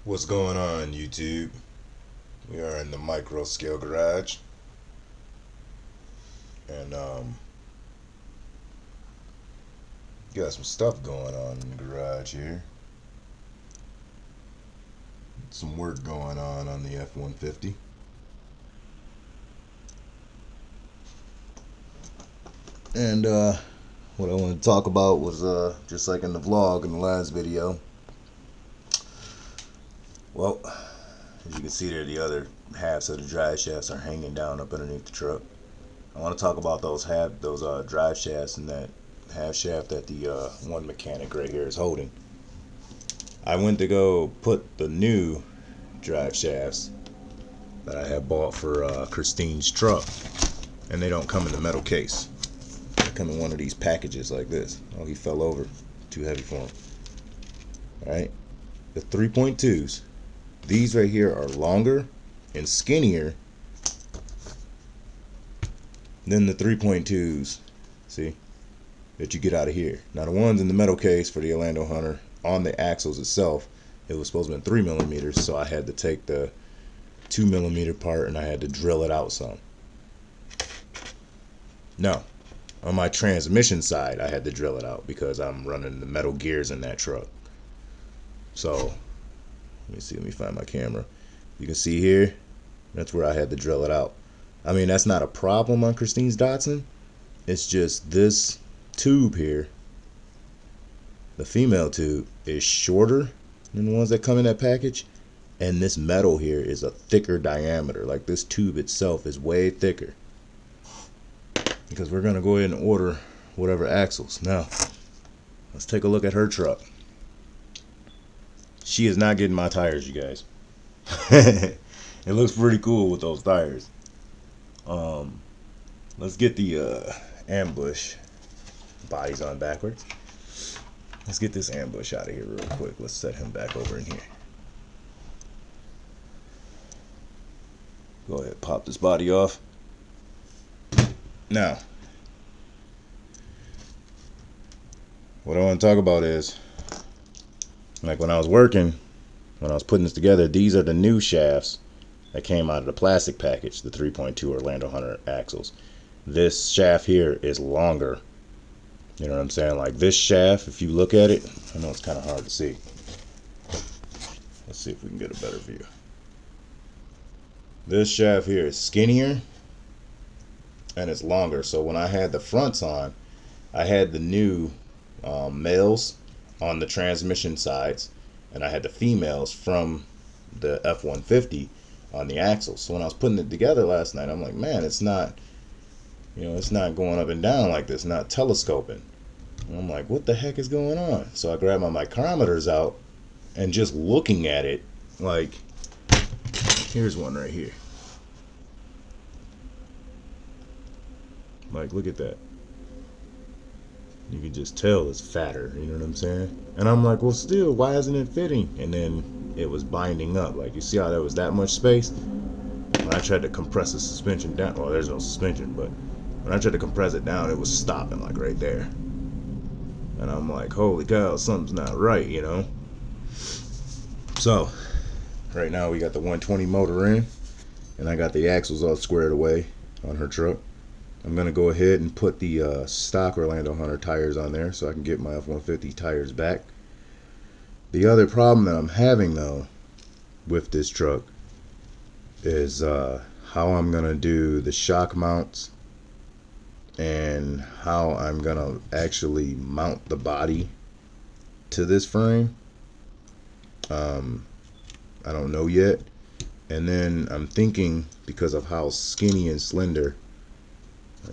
What's going on, YouTube? We are in the micro scale garage, and got some stuff going on in the garage here. Some work going on the F-150. And what I want to talk about was just like in the vlog in the last video. Well, as you can see there, the other halves of the drive shafts are hanging down up underneath the truck. I want to talk about those drive shafts and that half shaft that the one mechanic right here is holding. I went to go put the new drive shafts that I had bought for Kristine's truck, and they don't come in the metal case. They come in one of these packages like this. Oh, he fell over. Too heavy for him. Alright, the 3.2s. These right here are longer and skinnier than the 3.2s, see, that you get out of here. Now the ones in the metal case for the Orlando Hunter, on the axles itself, it was supposed to be 3 millimeters, so I had to take the 2 millimeter part and I had to drill it out some. No, on my transmission side I had to drill it out because I'm running the metal gears in that truck. So let me find my camera. You can see here, that's where I had to drill it out. I mean, that's not a problem on Kristine's Datsun. It's just this tube here, the female tube, is shorter than the ones that come in that package, and this metal here is a thicker diameter. Like, this tube itself is way thicker, because we're gonna go ahead and order whatever axles. Now let's take a look at her truck. She is not getting my tires, you guys. It looks pretty cool with those tires. Let's get the ambush bodies on backwards. Let's get this ambush out of here real quick. Let's set him back over in here. Go ahead, pop this body off. Now, what I want to talk about is, like, when I was working, when I was putting this together, these are the new shafts that came out of the plastic package, the 3.2 Orlando Hunter axles. This shaft here is longer. You know what I'm saying? Like, this shaft, if you look at it, I know it's kind of hard to see. Let's see if we can get a better view. This shaft here is skinnier and it's longer. So when I had the fronts on, I had the new males on the transmission sides, and I had the females from the F-150 on the axles. So when I was putting it together last night, I'm like, man, it's not, it's not going up and down like this, not telescoping. And I'm like, what the heck is going on? So I grabbed my micrometers out, and just looking at it, like, here's one right here. Like, look at that. You can just tell it's fatter, you know what I'm saying? And I'm like, well, still, why isn't it fitting? And then it was binding up. Like, you see how there was that much space? When I tried to compress the suspension down, well, there's no suspension, but when I tried to compress it down, it was stopping, like, right there. And I'm like, holy cow, something's not right, you know? So, right now we got the 120 motor in, and I got the axles all squared away on her truck. I'm going to go ahead and put the stock Orlando Hunter tires on there so I can get my F-150 tires back. The other problem that I'm having, though, with this truck is how I'm going to do the shock mounts and how I'm going to actually mount the body to this frame. I don't know yet. And then I'm thinking, because of how skinny and slender,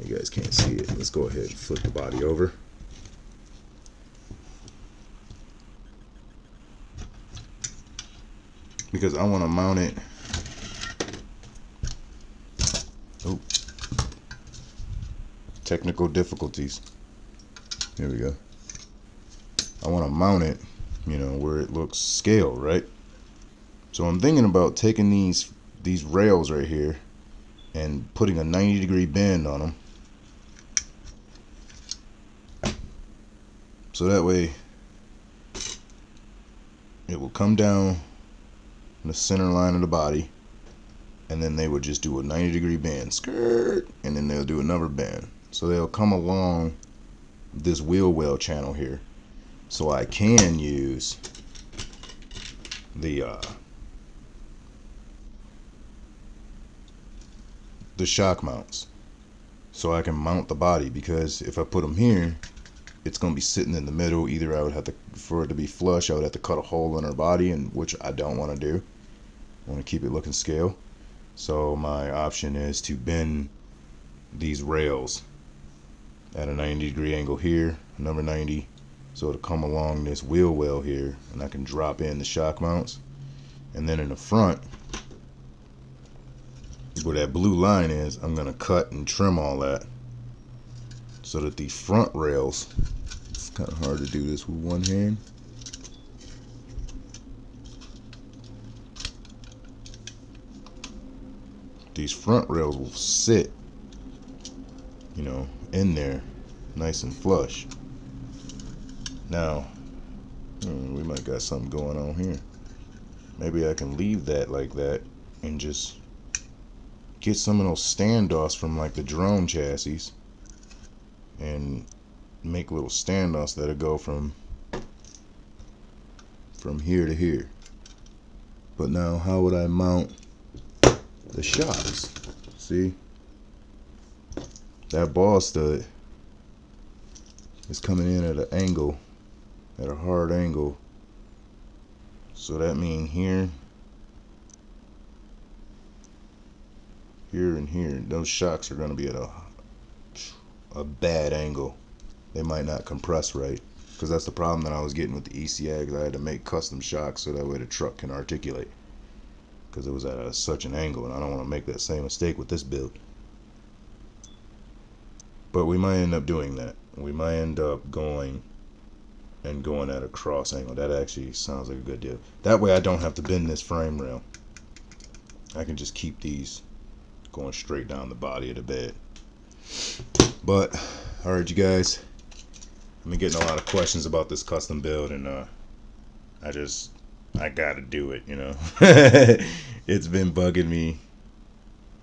you guys can't see it. Let's go ahead and flip the body over. Because I want to mount it. Oh, technical difficulties. Here we go. I want to mount it, where it looks scale, right? So I'm thinking about taking these rails right here and putting a 90-degree bend on them, so that way it will come down the center line of the body, and then they would just do a 90-degree bend, skirt, and then they'll do another bend. So they'll come along this wheel well channel here. So I can use the shock mounts, so I can mount the body, because if I put them here, it's gonna be sitting in the middle. Either I would have to, for it to be flush, I would have to cut a hole in her body, and which I don't want to do. I want to keep it looking scale. So my option is to bend these rails at a 90-degree angle here, number 90, so it'll come along this wheel well here, and I can drop in the shock mounts. And then in the front, where that blue line is, I'm gonna cut and trim all that so that the front rails, it's kind of hard to do this with one hand, these front rails will sit, you know, in there nice and flush. Now we might got something going on here. Maybe I can leave that like that and just get some of those standoffs from like the drone chassis and make little standoffs that'll go from here to here. But now how would I mount the shocks? See, that ball stud is coming in at an angle, at a hard angle. So that means here, and here, those shocks are going to be at a bad angle. They might not compress right, because that's the problem that I was getting with the ECI, because I had to make custom shocks so that way the truck can articulate, because it was at such an angle, and I don't want to make that same mistake with this build. But we might end up doing that. We might end up going at a cross angle. That actually sounds like a good deal. That way I don't have to bend this frame rail. I can just keep these going straight down the body of the bed. But alright, you guys, I've been getting a lot of questions about this custom build, and I gotta do it, you know. It's been bugging me.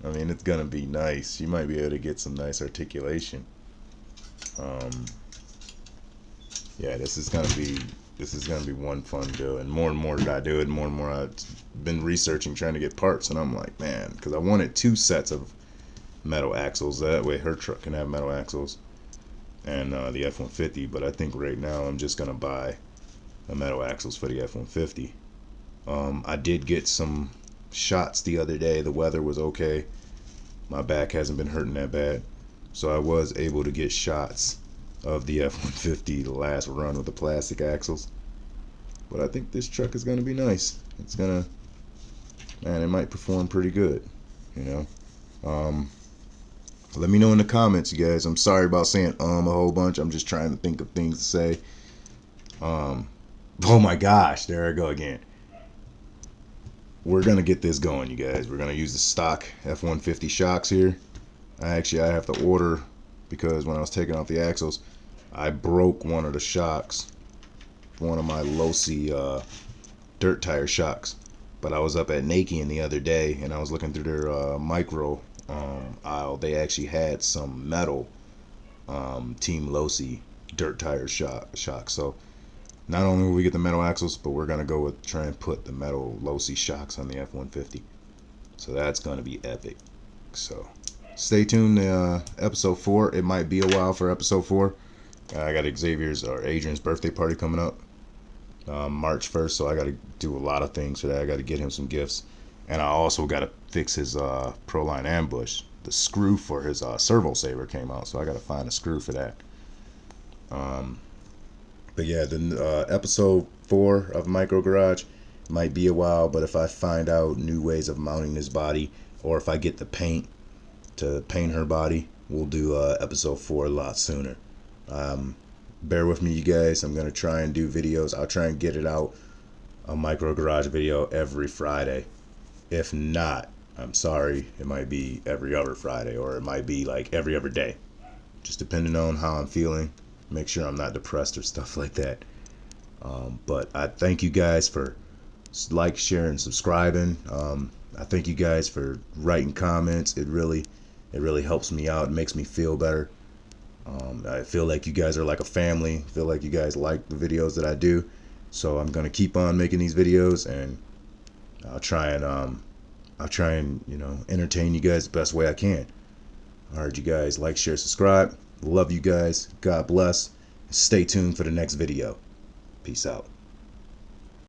I mean, it's gonna be nice. You might be able to get some nice articulation. Yeah, this is gonna be one fun build, and more that I do it, more and more I've been researching, trying to get parts, and I'm like, man, because I wanted 2 sets of metal axles, that way her truck can have metal axles, and the F-150. But I think right now I'm just gonna buy the metal axles for the F-150. I did get some shots the other day. The weather was okay. My back hasn't been hurting that bad, so I was able to get shots of the F-150 the last run with the plastic axles. But I think this truck is going to be nice. It's gonna, man, it might perform pretty good, you know. Let me know in the comments, you guys. I'm sorry about saying a whole bunch. I'm just trying to think of things to say. Oh my gosh, there I go again. We're gonna get this going, you guys. We're gonna use the stock F-150 shocks here. I have to order, because when I was taking off the axles, I broke one of the shocks, one of my low-C dirt tire shocks. But I was up at Nakian the other day, and I was looking through their micro aisle. They actually had some metal Team low-C dirt tire shocks. So not only will we get the metal axles, but we're gonna go with try and put the metal low-C shocks on the F-150. So that's gonna be epic. So stay tuned to episode 4. It might be a while for episode 4. I got Adrian's birthday party coming up March 1st, so I got to do a lot of things for that. I got to get him some gifts, and I also got to fix his Proline ambush. The screw for his servo saver came out, so I got to find a screw for that. But yeah, the episode 4 of Micro Garage might be a while, but if I find out new ways of mounting this body, or if I get the paint to paint her body, we'll do episode 4 a lot sooner. Bear with me, you guys. I'm gonna try and do videos. I'll try and get it out, a Micro Garage video, every Friday. If not, I'm sorry, it might be every other Friday, or it might be like every other day, just depending on how I'm feeling. Make sure I'm not depressed or stuff like that. But I thank you guys for like, share, and subscribing. I thank you guys for writing comments. It really helps me out. It makes me feel better. I feel like you guys are like a family. I feel like you guys like the videos that I do. So I'm gonna keep on making these videos, and I'll try and you know, entertain you guys the best way I can. Alright, you guys, like, share, subscribe. Love you guys. God bless. Stay tuned for the next video. Peace out.